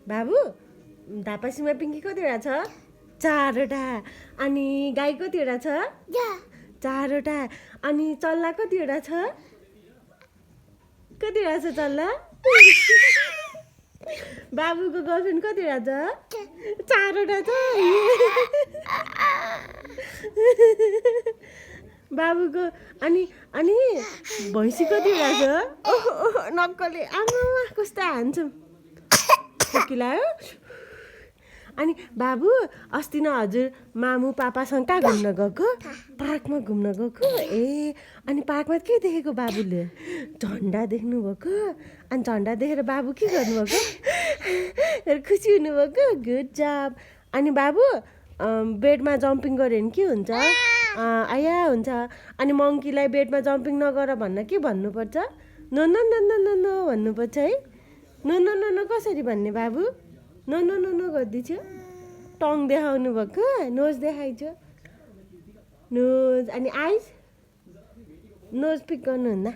बाबु धापासीमा पिङ्की कतिवटा छ 4वटा अनि गाई कतिवटा छ 4वटा अनि चल्ला कतिवटा छ चल्ला बाबुको गर्लफ्रेन्ड कतिवटा छ 4वटा छ बाबुको अनि अनि भैँसी कतिवटा छ नक्कले आमा कस्तो हान्छौँ खोकिलायो अनि बाबु अस्ति न हजुर मामु पापासँग कहाँ घुम्न गएको पार्कमा घुम्न गएको ए अनि पार्कमा के देखेको बाबुले झन्डा देख्नुभएको अनि झन्डा देखेर बाबु के गर्नुभएको खुसी हुनुभएको गुड जब अनि बाबु बेडमा जम्पिङ गऱ्यो भने के हुन्छ आया हुन्छ अनि मङ्कीलाई बेडमा जम्पिङ नगर भन्न के भन्नुपर्छ no no no no no no भन्नुपर्छ है नो नो नो नो कसरी भन्ने बाबु नो नो नो नो गरिदिन्छु टङ देखाउनु भएको नोज देखाइछु नोज अनि आइज नोज पिक गर्नुहुन्न